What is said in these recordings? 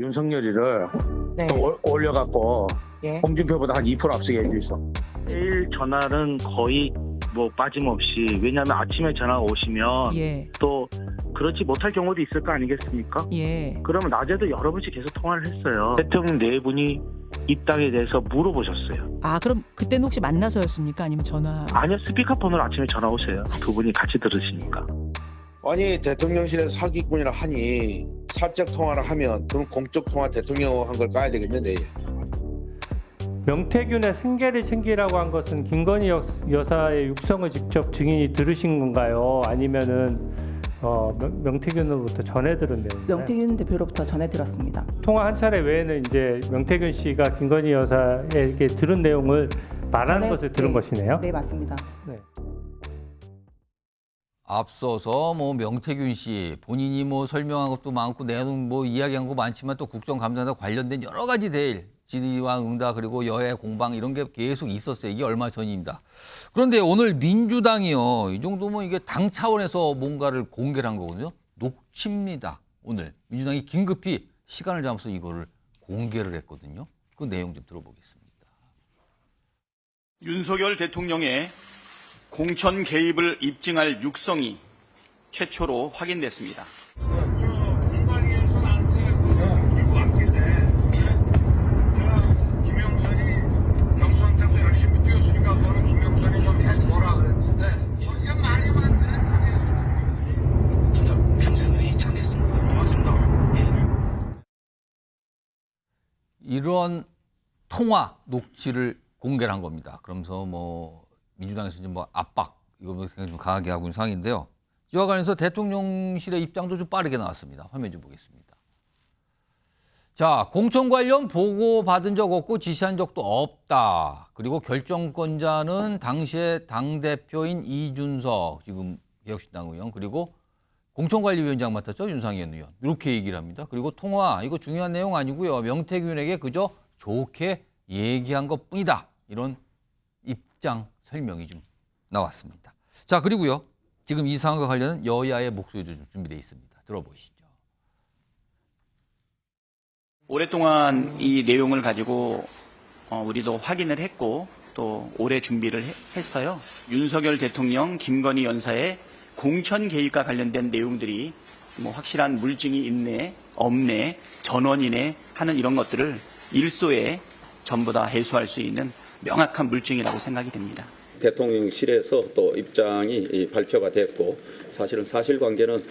윤석열이를 네. 또 올려갖고 예. 홍준표보다 한 2% 앞서게 해주있어. 매일 전화는 거의 뭐 빠짐없이, 왜냐하면 아침에 전화가 오시면 예. 또 그렇지 못할 경우도 있을 거 아니겠습니까? 예. 그러면 낮에도 여러 번씩 계속 통화를 했어요. 대통령 네 분이 입당에 대해서 물어보셨어요. 아, 그럼 그때는 혹시 만나서였습니까? 아니면 전화? 아니요, 스피커폰으로 아침에 전화 오세요. 두 분이 같이 들으시니까. 아니 대통령실에서 사기꾼이라 하니 사적 통화를 하면 그럼 공적 통화 대통령 한 걸 까야 되겠네 내일. 명태균의 생계를 챙기라고 한 것은 김건희 여사의 육성을 직접 증인이 들으신 건가요? 아니면은 명태균으로부터 전해 들은 내용인가요? 명태균 대표로부터 전해 들었습니다. 통화 한 차례 외에는 이제 명태균 씨가 김건희 여사에게 들은 내용을 말하는 것을 들은 것이네요. 네, 맞습니다. 네. 앞서서 뭐 명태균 씨 본인이 뭐 설명한 것도 많고 내용 뭐 이야기한 거 많지만 또 국정감사와 관련된 여러 가지 데일 질의와 응답 그리고 여야 공방 이런 게 계속 있었어요. 이게 얼마 전입니다. 그런데 오늘 민주당이요. 이 정도면 이게 당 차원에서 뭔가를 공개를 한 거거든요. 녹취입니다. 오늘 민주당이 긴급히 시간을 잡아서 이거를 공개를 했거든요. 그 내용 좀 들어보겠습니다. 윤석열 대통령의 공천 개입을 입증할 육성이 최초로 확인됐습니다. 이런 통화 녹취를 공개를 한 겁니다. 그러면서 뭐 민주당에서 이제 뭐 압박 이거 굉장히 좀 강하게 하고 있는 상황인데요. 이와 관련해서 대통령실의 입장도 좀 빠르게 나왔습니다. 화면 좀 보겠습니다. 자, 공천 관련 보고 받은 적 없고 지시한 적도 없다. 그리고 결정권자는 당시에 당대표인 이준석 지금 개혁신당 의원 그리고 공천관리위원장 맡았죠. 윤상현 의원. 이렇게 얘기를 합니다. 그리고 통화 이거 중요한 내용 아니고요. 명태균에게 그저 좋게 얘기한 것뿐이다. 이런 입장 설명이 좀 나왔습니다. 자, 그리고요. 지금 이 상황과 관련된 여야의 목소리도 좀 준비되어 있습니다. 들어보시죠. 오랫동안 이 내용을 가지고 우리도 확인을 했고 또 오래 준비를 했어요. 윤석열 대통령, 김건희 여사의 공천 개입과 관련된 내용들이 뭐 확실한 물증이 있네, 없네, 전원이네 하는 이런 것들을 일소에 전부 다 해소할 수 있는 명확한 물증이라고 생각이 됩니다. 대통령실에서 또 입장이 발표가 됐고 사실은 사실관계는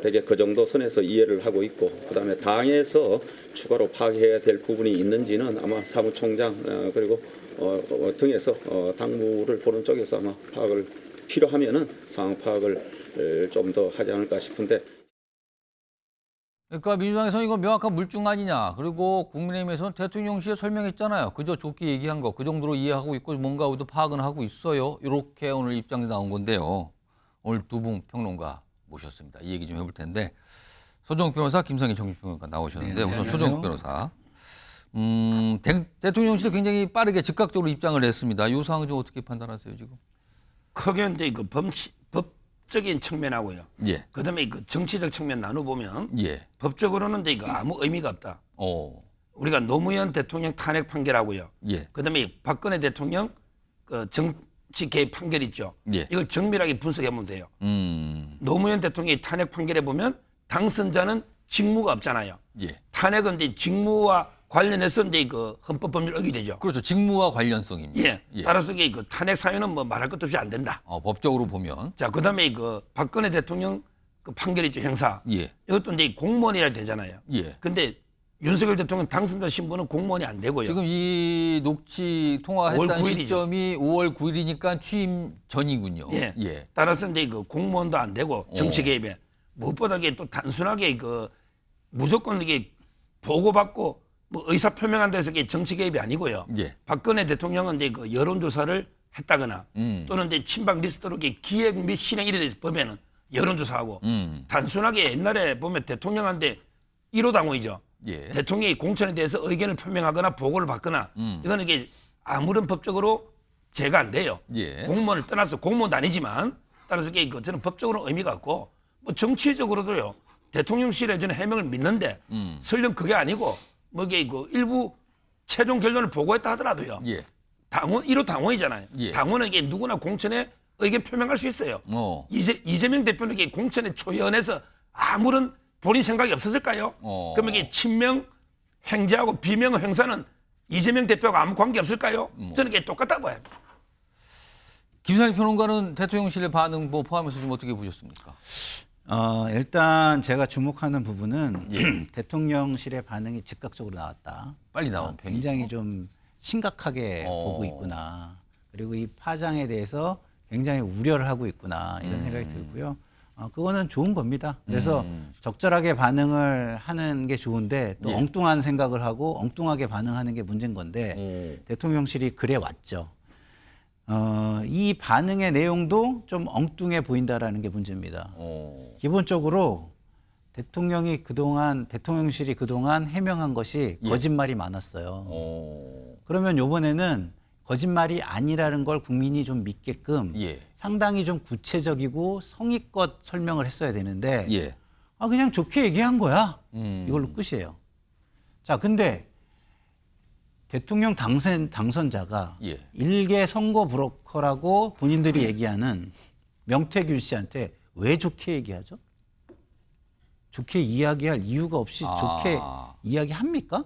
대개 그 정도 선에서 이해를 하고 있고 그다음에 당에서 추가로 파악해야 될 부분이 있는지는 아마 사무총장 그리고 등에서 당무를 보는 쪽에서 아마 파악을 필요하면은 상황 파악을 좀 더 하지 않을까 싶은데. 그러니까 민주당에서는 이거 명확한 물증 아니냐. 그리고 국민의힘에서는 대통령실에 설명했잖아요. 그저 좋게 얘기한 거. 그 정도로 이해하고 있고 뭔가 우리도 파악은 하고 있어요. 이렇게 오늘 입장이 나온 건데요. 오늘 두 분 평론가 모셨습니다. 이 얘기 좀 해볼 텐데. 소정욱 변호사, 김성희 정치평론가 나오셨는데 우선 소정욱 변호사. 대통령실이 굉장히 빠르게 즉각적으로 입장을 냈습니다. 이 상황을 좀 어떻게 판단하세요 지금? 크게 이제 그 법적인 측면하고요. 예. 그다음에 그 정치적 측면 나눠 보면 예. 법적으로는 이제 이거 아무 의미가 없다. 우리가 노무현 대통령 탄핵 판결하고요. 예. 그다음에 박근혜 대통령 그 정치 개입 판결 있죠. 예. 이걸 정밀하게 분석해 보면 돼요. 노무현 대통령의 탄핵 판결에 보면 당선자는 직무가 없잖아요. 예. 탄핵은 이제 직무와 관련해서 이제 그 헌법 법률 어기되죠. 그렇죠. 직무와 관련성입니다. 예. 따라서 그 탄핵 사유는 뭐 말할 것도 없이 안 된다. 법적으로 보면. 자, 그다음에 그 박근혜 대통령 그 판결 있죠, 형사. 예. 이것도 이제 공무원이라 되잖아요. 예. 근데 윤석열 대통령 당선자 신분은 공무원이 안 되고요. 지금 이 녹취 5월 통화했다는 9일이죠. 시점이 5월 9일이니까 취임 전이군요. 예. 예. 따라서 이제 그 공무원도 안 되고 정치 개입에 무엇보다 이게 또 단순하게 그 무조건 이게 보고받고 뭐 의사 표명한 데서 이게 정치 개입이 아니고요. 예. 박근혜 대통령은 이제 그 여론조사를 했다거나 또는 이제 친박 리스트로 이렇게 기획 및 실행 이래 돼서 보면은 여론조사하고 단순하게 옛날에 보면 대통령한테 1호 당원이죠. 예. 대통령이 공천에 대해서 의견을 표명하거나 보고를 받거나 이거는 이게 아무런 법적으로 제가 안 돼요. 예. 공무원을 떠나서 공무원도 아니지만 따라서 이게 저는 법적으로 의미가 없고 뭐 정치적으로도요. 대통령실의 저는 해명을 믿는데 설령 그게 아니고 뭐 이게 그 일부 최종 결론을 보고했다 하더라도요. 예. 당원 1호 당원이잖아요. 예. 당원에게 누구나 공천에 의견 표명할 수 있어요. 이재명 대표에게 공천에 초연해서 아무런 본인 생각이 없었을까요? 그러면 이게 친명 횡재하고 비명 횡사는 이재명 대표하고 아무 관계 없을까요? 저는 이게 똑같다고 봐요. 김상희 평론가는 대통령실의 반응 뭐 포함해서 좀 어떻게 보셨습니까? 일단 제가 주목하는 부분은 대통령실의 반응이 즉각적으로 나왔다. 빨리 나온 편이죠. 굉장히 좀 심각하게 보고 있구나. 그리고 이 파장에 대해서 굉장히 우려를 하고 있구나. 이런 생각이 들고요. 그거는 좋은 겁니다. 그래서 적절하게 반응을 하는 게 좋은데 또 엉뚱한 생각을 하고 엉뚱하게 반응하는 게 문제인 건데 대통령실이 그래 왔죠. 이 반응의 내용도 좀 엉뚱해 보인다라는 게 문제입니다. 기본적으로 대통령실이 그동안 해명한 것이 거짓말이 많았어요. 그러면 이번에는 거짓말이 아니라는 걸 국민이 좀 믿게끔 상당히 좀 구체적이고 성의껏 설명을 했어야 되는데 그냥 좋게 얘기한 거야. 이걸로 끝이에요. 자, 근데 대통령 당선자가 일개 선거 브로커라고 본인들이 얘기하는 명태균 씨한테 왜 좋게 얘기하죠? 좋게 이야기할 이유가 없이 좋게 이야기합니까?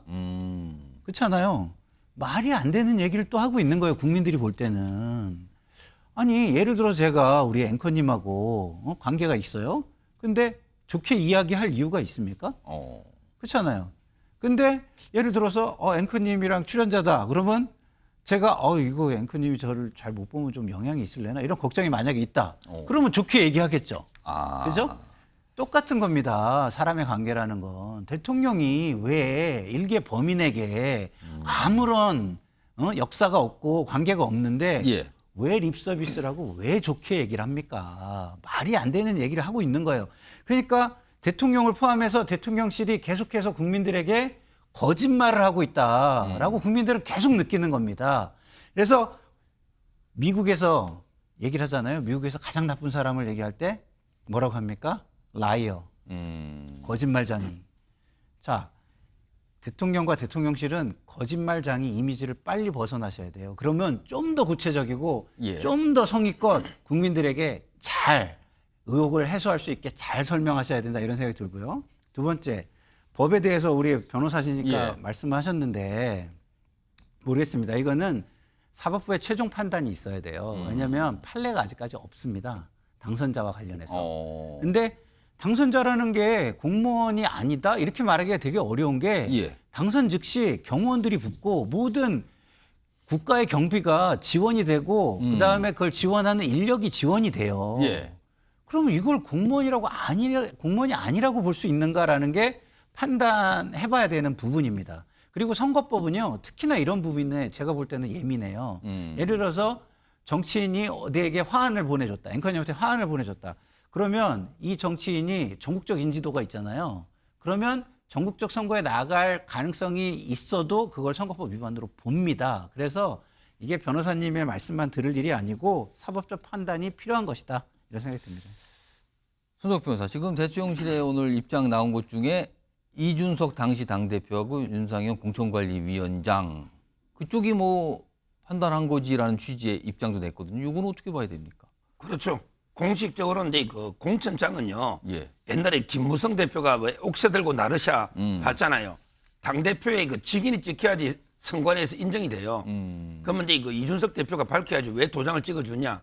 그렇잖아요. 말이 안 되는 얘기를 또 하고 있는 거예요. 국민들이 볼 때는. 아니 예를 들어 제가 우리 앵커님하고 관계가 있어요. 근데 좋게 이야기할 이유가 있습니까? 그렇잖아요. 근데 예를 들어서 앵커님이랑 출연자다. 그러면 제가 이거 앵커님이 저를 잘 못 보면 좀 영향이 있을래나 이런 걱정이 만약에 있다. 그러면 좋게 얘기하겠죠. 그죠? 똑같은 겁니다. 사람의 관계라는 건. 대통령이 왜 일개 범인에게 아무런 역사가 없고 관계가 없는데 왜 립서비스를 하고 왜 좋게 얘기를 합니까? 말이 안 되는 얘기를 하고 있는 거예요. 그러니까 대통령을 포함해서 대통령실이 계속해서 국민들에게 거짓말을 하고 있다라고 국민들은 계속 느끼는 겁니다. 그래서 미국에서 얘기를 하잖아요. 미국에서 가장 나쁜 사람을 얘기할 때 뭐라고 합니까? 라이어, 거짓말쟁이. 자, 대통령과 대통령실은 거짓말쟁이 이미지를 빨리 벗어나셔야 돼요. 그러면 좀 더 구체적이고 좀 더 성의껏 국민들에게 잘 의혹을 해소할 수 있게 잘 설명하셔야 된다 이런 생각이 들고요. 두 번째, 법에 대해서 우리 변호사시니까 말씀하셨는데 모르겠습니다. 이거는 사법부의 최종 판단이 있어야 돼요. 왜냐하면 판례가 아직까지 없습니다. 당선자와 관련해서. 근데 당선자라는 게 공무원이 아니다 이렇게 말하기가 되게 어려운 게 당선 즉시 경호원들이 붙고 모든 국가의 경비가 지원이 되고 그다음에 그걸 지원하는 인력이 지원이 돼요. 그러면 이걸 공무원이 아니라고 볼 수 있는가라는 게 판단해봐야 되는 부분입니다. 그리고 선거법은요, 특히나 이런 부분에 제가 볼 때는 예민해요. 예를 들어서 정치인이 어디에게 화환을 보내줬다, 앵커님한테 화환을 보내줬다. 그러면 이 정치인이 전국적 인지도가 있잖아요. 그러면 전국적 선거에 나갈 가능성이 있어도 그걸 선거법 위반으로 봅니다. 그래서 이게 변호사님의 말씀만 들을 일이 아니고 사법적 판단이 필요한 것이다. 이런 생각이 듭니다. 손석 변호사, 지금 대통령실에 오늘 입장 나온 것 중에 이준석 당시 당대표하고 윤상현 공천관리위원장 그쪽이 뭐 판단한 거지라는 취지의 입장도 냈거든요. 이건 어떻게 봐야 됩니까? 그렇죠. 공식적으로는 이제 그 공천장은요. 옛날에 김무성 대표가 왜 옥새 들고 나르샤 봤잖아요. 당 대표의 그 직인이 찍혀야지 선관위에서 인정이 돼요. 그러면 이제 그 이준석 대표가 밝혀야지 왜 도장을 찍어주냐,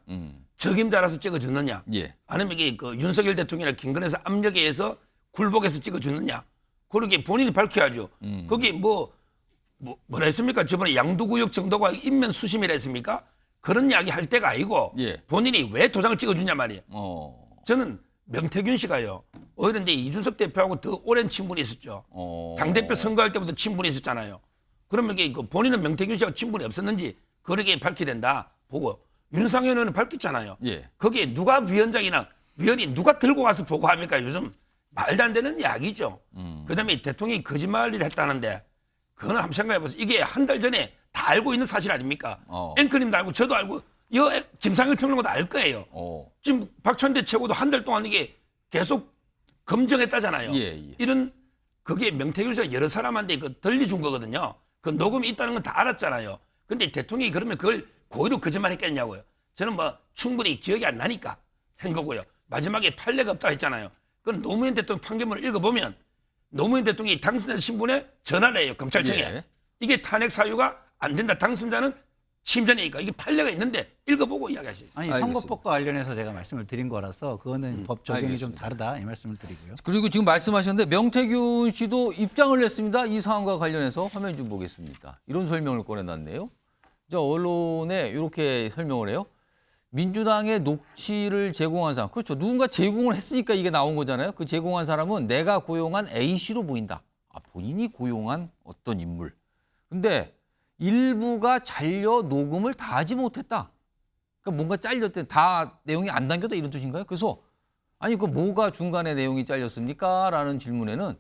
적임자라서 찍어주느냐, 아니면 이게 그 윤석열 대통령이나 김건희에서 압력에 의해서 굴복해서 찍어주느냐, 그렇게 본인이 밝혀야죠. 거기 뭐라 했습니까? 저번에 양두구역 정도가 인면 수심이라 했습니까? 그런 이야기 할 때가 아니고 본인이 왜 도장을 찍어주냐 말이에요. 저는 명태균 씨가요. 오히려 이제 이준석 대표하고 더 오랜 친분이 있었죠. 당대표 선거할 때부터 친분이 있었잖아요. 그러면 이게 본인은 명태균 씨하고 친분이 없었는지 그렇게 밝혀야 된다 보고 윤상현 의원은 밝혔잖아요. 거기에 누가 위원장이나 위원이 누가 들고 가서 보고합니까? 요즘 말도 안 되는 이야기죠. 그다음에 대통령이 거짓말을 했다는데 그거는 한번 생각해보세요. 이게 한 달 전에 다 알고 있는 사실 아닙니까? 앵커님도 알고 저도 알고 김상일 평론가도 알 거예요. 지금 박찬대 최고도 한 달 동안 이게 계속 검증했다잖아요. 예. 이런 그게 명태균 씨가 여러 사람한테 그 들려준 거거든요. 그 녹음이 있다는 건 다 알았잖아요. 근데 대통령이 그러면 그걸 고의로 거짓말했겠냐고요. 저는 뭐 충분히 기억이 안 나니까 한 거고요. 마지막에 판례가 없다 했잖아요. 그건 노무현 대통령 판결문을 읽어보면 노무현 대통령이 당선자 신분에 전화를 해요. 검찰청에. 예. 이게 탄핵 사유가 안 된다. 당선자는 심전이니까 이게 판례가 있는데 읽어보고 이야기하시죠. 아니 알겠습니다. 선거법과 관련해서 제가 말씀을 드린 거라서 그거는 법 적용이 좀 알겠습니다. 다르다 이 말씀을 드리고요. 그리고 지금 말씀하셨는데 명태균 씨도 입장을 냈습니다. 이 사안과 관련해서 화면 좀 보겠습니다. 이런 설명을 꺼내놨네요. 언론에 이렇게 설명을 해요. 민주당의 녹취를 제공한 사람. 그렇죠. 누군가 제공을 했으니까 이게 나온 거잖아요. 그 제공한 사람은 내가 고용한 A씨로 보인다. 본인이 고용한 어떤 인물. 근데 일부가 잘려 녹음을 다 하지 못했다. 그러니까 뭔가 잘렸대. 다 내용이 안 담겨다 이런 뜻인가요? 그래서 아니 그 뭐가 중간에 내용이 잘렸습니까? 라는 질문에는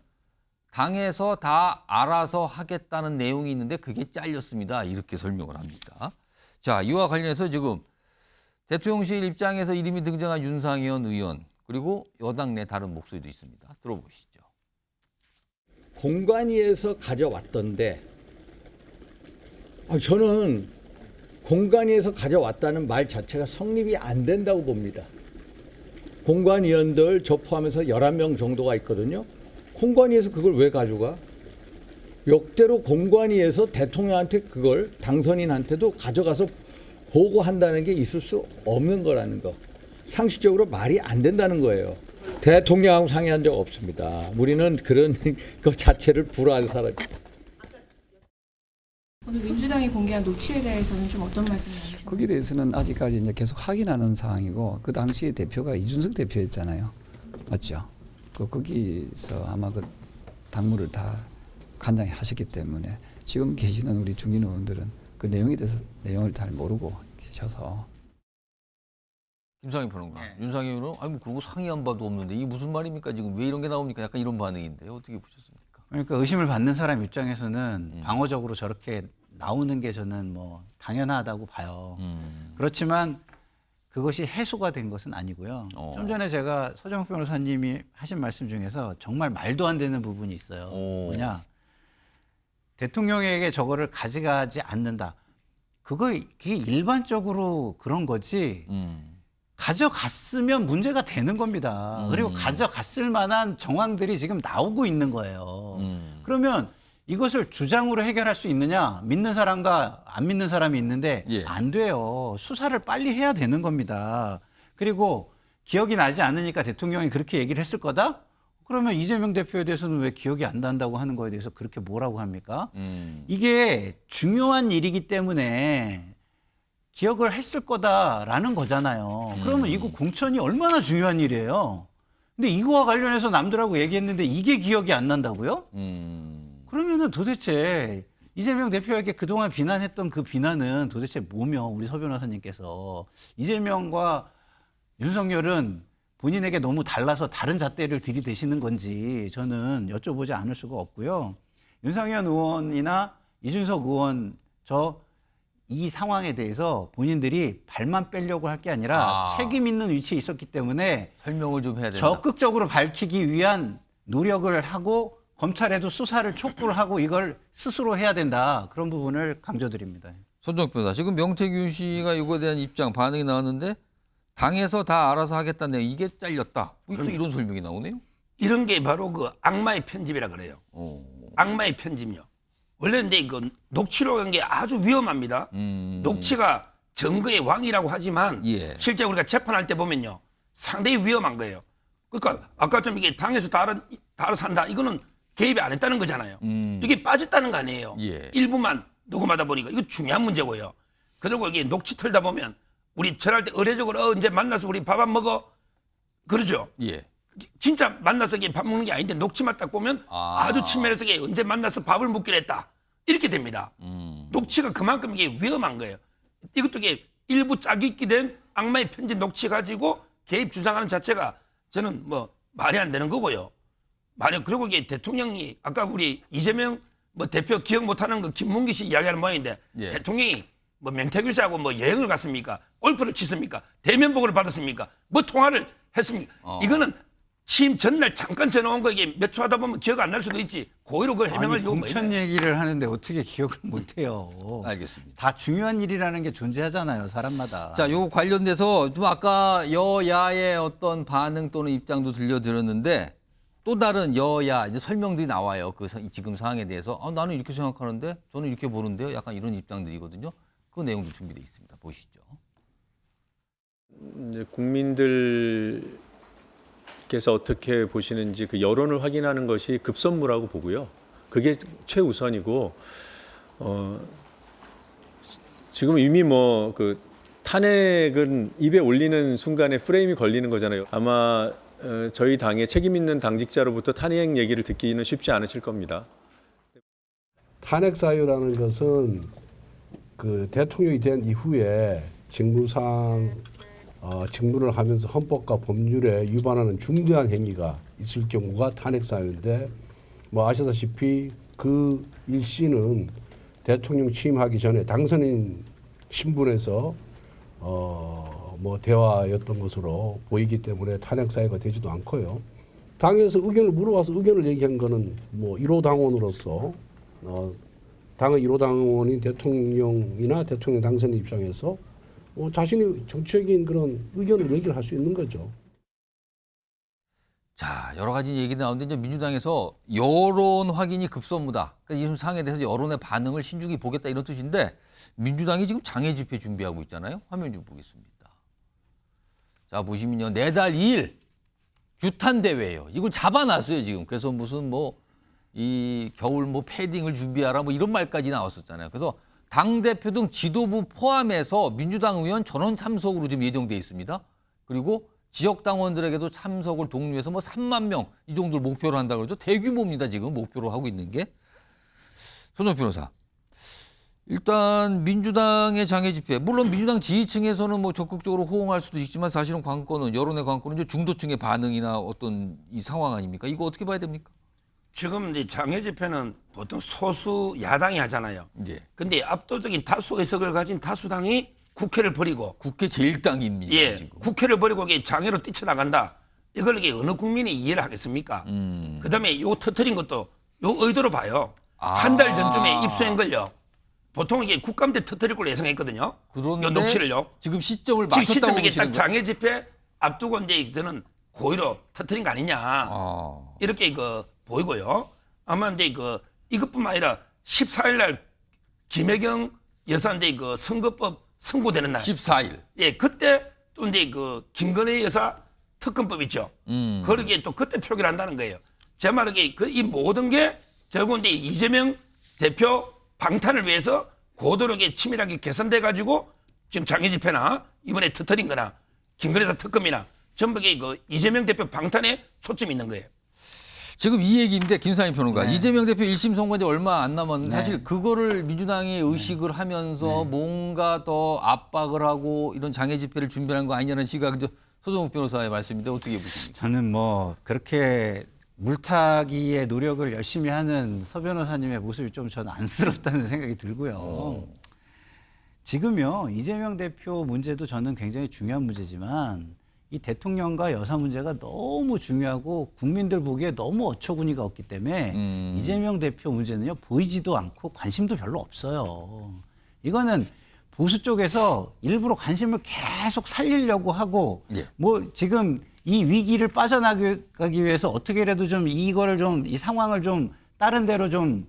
당에서 다 알아서 하겠다는 내용이 있는데 그게 잘렸습니다. 이렇게 설명을 합니다. 자, 이와 관련해서 지금 대통령실 입장에서 이름이 등장한 윤상현 의원 그리고 여당 내 다른 목소리도 있습니다. 들어보시죠. 공관위에서 가져왔던데 저는 공관위에서 가져왔다는 말 자체가 성립이 안 된다고 봅니다. 공관위원들 저 포함해서 11명 정도가 있거든요. 공관위에서 그걸 왜 가져가? 역대로 공관위에서 대통령한테 그걸 당선인한테도 가져가서 보고한다는 게 있을 수 없는 거라는 거. 상식적으로 말이 안 된다는 거예요. 대통령하고 상의한 적 없습니다. 우리는 그런 것 자체를 불허한 사람입니다. 오늘 민주당이 공개한 녹취에 대해서는 좀 어떤 말씀을 거기에 대해서는 아직까지 이제 계속 확인하는 사항이고 그 당시 대표가 이준석 대표였잖아요. 맞죠? 거기서 아마 그 당무를 다 간장히 하셨기 때문에 지금 계시는 우리 중진 의원들은 그 내용에 대해서 내용을 잘 모르고 계셔서. 김상희 평론가. 윤상희 의원은 아니 뭐 그러고 상의한 바도 없는데 이게 무슨 말입니까? 지금 왜 이런 게 나옵니까? 약간 이런 반응인데요. 어떻게 보셨습니까? 그러니까 의심을 받는 사람 입장에서는 방어적으로 저렇게 나오는 게 저는 뭐 당연하다고 봐요. 그렇지만 그것이 해소가 된 것은 아니고요. 좀 전에 제가 서정욱 변호사님이 하신 말씀 중에서 정말 말도 안 되는 부분이 있어요. 뭐냐. 대통령에게 저거를 가져가지 않는다. 그게 일반적으로 그런 거지. 가져갔으면 문제가 되는 겁니다. 그리고 가져갔을 만한 정황들이 지금 나오고 있는 거예요. 그러면 이것을 주장으로 해결할 수 있느냐? 믿는 사람과 안 믿는 사람이 있는데 안 돼요. 수사를 빨리 해야 되는 겁니다. 그리고 기억이 나지 않으니까 대통령이 그렇게 얘기를 했을 거다? 그러면 이재명 대표에 대해서는 왜 기억이 안 난다고 하는 거에 대해서 그렇게 뭐라고 합니까? 이게 중요한 일이기 때문에 기억을 했을 거다라는 거잖아요. 그러면 이거 공천이 얼마나 중요한 일이에요. 근데 이거와 관련해서 남들하고 얘기했는데 이게 기억이 안 난다고요? 그러면은 도대체 이재명 대표에게 그동안 비난했던 그 비난은 도대체 뭐며 우리 서 변호사님께서 이재명과 윤석열은 본인에게 너무 달라서 다른 잣대를 들이대시는 건지 저는 여쭤보지 않을 수가 없고요. 윤상현 의원이나 이준석 의원 이 상황에 대해서 본인들이 발만 빼려고 할 게 아니라 책임 있는 위치에 있었기 때문에 설명을 좀 해야 된다. 적극적으로 밝히기 위한 노력을 하고 검찰에도 수사를 촉구를 하고 이걸 스스로 해야 된다. 그런 부분을 강조드립니다. 손정욱 변호사. 지금 명태균 씨가 이거에 대한 입장 반응이 나왔는데 당에서 다 알아서 하겠다네. 이게 잘렸다. 또 이런 설명이 나오네요. 이런 게 바로 그 악마의 편집이라 그래요. 악마의 편집이요. 원래 근데 그 녹취로 한 게 아주 위험합니다. 녹취가 증거의 왕이라고 하지만 실제 우리가 재판할 때 보면요. 상당히 위험한 거예요. 그러니까 아까처럼 이게 당에서 다 알아서 한다. 이거는 개입이 안 했다는 거잖아요. 이게 빠졌다는 거 아니에요. 일부만 녹음하다 보니까 이거 중요한 문제고요. 그리고 이게 녹취 틀다 보면 우리 전화할 때 의례적으로 언제 만나서 우리 밥 안 먹어? 그러죠. 진짜 만나서 밥 먹는 게 아닌데 녹취만 딱 보면 아주 친밀해서 언제 만나서 밥을 먹기로 했다. 이렇게 됩니다. 녹취가 그만큼 이게 위험한 거예요. 이것도 이게 일부 짜깁기 된 악마의 편집 녹취 가지고 개입 주장하는 자체가 저는 뭐 말이 안 되는 거고요. 만약 그리고 이게 대통령이 아까 우리 이재명 대표 기억 못하는 거 김문기 씨 이야기하는 모양인데 대통령이 명태균 씨하고 여행을 갔습니까? 골프를 치습니까? 대면복을 받았습니까? 통화를 했습니까? 이거는 취임 전날 잠깐 전화 온 거 이게 몇 초 하다 보면 기억 안 날 수도 있지. 고의로 그걸 해명할 아니, 이유가 공천 뭐예요? 얘기를 하는데 어떻게 기억을 못해요. 알겠습니다. 다 중요한 일이라는 게 존재하잖아요, 사람마다. 자, 요 관련돼서 좀 아까 여야의 어떤 반응 또는 입장도 들려드렸는데 또 다른 여야 이제 설명들이 나와요. 그 지금 상황에 대해서 나는 이렇게 생각하는데 저는 이렇게 보는데요. 약간 이런 입장들이거든요. 그 내용도 준비되어 있습니다. 보시죠. 이제 국민들께서 어떻게 보시는지 그 여론을 확인하는 것이 급선무라고 보고요. 그게 최우선이고 지금 이미 뭐 그 탄핵은 입에 올리는 순간에 프레임이 걸리는 거잖아요. 아마 저희 당의 책임 있는 당직자로부터 탄핵 얘기를 듣기는 쉽지 않으실 겁니다. 탄핵 사유라는 것은 그 대통령이 된 이후에 직무상 직무를 하면서 헌법과 법률에 위반하는 중대한 행위가 있을 경우가 탄핵 사유인데 뭐 아시다시피 그 일시는 대통령 취임하기 전에 당선인 신분에서 뭐 대화였던 것으로 보이기 때문에 탄핵 사유가 되지도 않고요. 당에서 의견을 물어봐서 의견을 얘기한 거는 뭐 1호 당원으로서 당의 1호 당원인 대통령이나 대통령 당선인 입장에서 자신이 정치적인 그런 의견을 얘기를 할 수 있는 거죠. 자, 여러 가지 얘기 나오는데 이제 민주당에서 여론 확인이 급선무다. 그러니까 이 상황에 대해서 여론의 반응을 신중히 보겠다 이런 뜻인데 민주당이 지금 장애 집회 준비하고 있잖아요. 화면 좀 보겠습니다. 자, 보시면요. 내달 2일 규탄 대회예요. 이걸 잡아놨어요, 지금. 그래서 무슨 뭐 이 겨울 뭐 패딩을 준비하라 뭐 이런 말까지 나왔었잖아요. 그래서 당대표 등 지도부 포함해서 민주당 의원 전원 참석으로 지금 예정돼 있습니다. 그리고 지역 당원들에게도 참석을 독려해서 뭐 3만 명 이 정도를 목표로 한다고 그러죠. 대규모입니다, 지금 목표로 하고 있는 게. 손정욱 변호사. 일단 민주당의 장애 집회, 물론 민주당 지지층에서는 뭐 적극적으로 호응할 수도 있지만 사실은 관건은 여론의 관건은 이제 중도층의 반응이나 어떤 이 상황 아닙니까? 이거 어떻게 봐야 됩니까? 지금 이제 장애 집회는 보통 소수 야당이 하잖아요. 예. 근데 압도적인 다수 의석을 가진 다수당이 국회를 버리고 국회 제1당입니다. 예, 지금. 국회를 버리고 이게 장애로 뛰쳐나간다. 이걸 이게 어느 국민이 이해를 하겠습니까? 그다음에 요 터트린 것도 요 의도로 봐요. 한 달 전쯤에 입수한 걸요. 보통 이게 국감때 터트릴 걸 예상했거든요. 그런데 요 녹취를요. 지금 시점을 지금 맞췄다고 시점 이게 딱 보시는 거예요? 장애 집회 앞두고 이제 저는 고의로 터트린 거 아니냐. 이렇게 보이고요. 아마 이제 이것뿐만 아니라 14일 날 김혜경 여사인데 선거법 선고되는 날. 14일. 예, 그때 또 이제 김건희 여사 특검법 있죠. 그러기에 또 그때 표기를 한다는 거예요. 제 말은 이 모든 게 결국 이제 이재명 대표 방탄을 위해서 고도력에 치밀하게 개선돼 가지고 지금 장애 집회나 이번에 터뜨린 거나 김건희 여사 특검이나 전부 이재명 대표 방탄에 초점이 있는 거예요. 지금 이 얘기인데 김상희 평론가. 네. 이재명 대표 1심 선고한 지 얼마 안 남았는데 네. 사실 그거를 민주당이 의식을 하면서 뭔가 더 압박을 하고 이런 장애 집회를 준비하는 거 아니냐는 시각이 소정욱 변호사의 말씀인데 어떻게 보십니까? 저는 뭐 그렇게 물타기의 노력을 열심히 하는 서 변호사님의 모습이 좀 저는 안쓰럽다는 생각이 들고요. 지금요, 이재명 대표 문제도 저는 굉장히 중요한 문제지만 이 대통령과 여사 문제가 너무 중요하고 국민들 보기에 너무 어처구니가 없기 때문에 이재명 대표 문제는요, 보이지도 않고 관심도 별로 없어요. 이거는 보수 쪽에서 일부러 관심을 계속 살리려고 하고 뭐 지금 이 위기를 빠져나가기 위해서 어떻게라도 좀 이거를 좀 이 상황을 좀 다른 데로 좀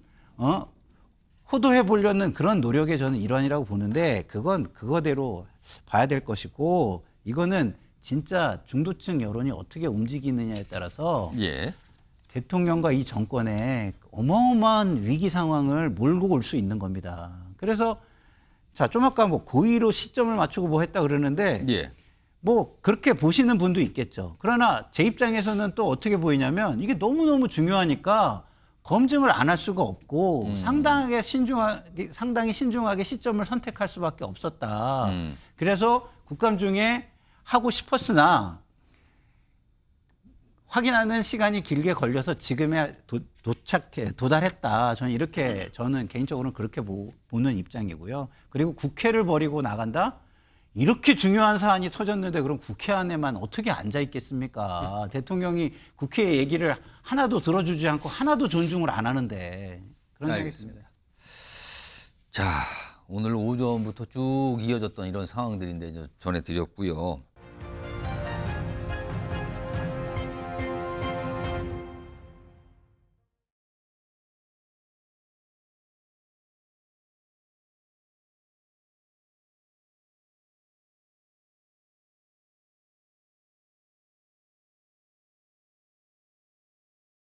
호도해 보려는 그런 노력의 저는 일환이라고 보는데 그건 그거대로 봐야 될 것이고 이거는 진짜 중도층 여론이 어떻게 움직이느냐에 따라서 대통령과 이 정권에 어마어마한 위기 상황을 몰고 올 수 있는 겁니다. 그래서 자, 좀 아까 뭐 고의로 시점을 맞추고 뭐 했다 그러는데 뭐 그렇게 보시는 분도 있겠죠. 그러나 제 입장에서는 또 어떻게 보이냐면 이게 너무너무 중요하니까 검증을 안 할 수가 없고 상당히 신중하게 시점을 선택할 수밖에 없었다. 그래서 국감 중에 하고 싶었으나 확인하는 시간이 길게 걸려서 지금에 도달했다. 저는 개인적으로는 그렇게 보는 입장이고요. 그리고 국회를 버리고 나간다? 이렇게 중요한 사안이 터졌는데 그럼 국회 안에만 어떻게 앉아 있겠습니까? 대통령이 국회 얘기를 하나도 들어주지 않고 하나도 존중을 안 하는데 그런 생각이 듭니다. 자, 오늘 오전부터 쭉 이어졌던 이런 상황들인데 전해드렸고요.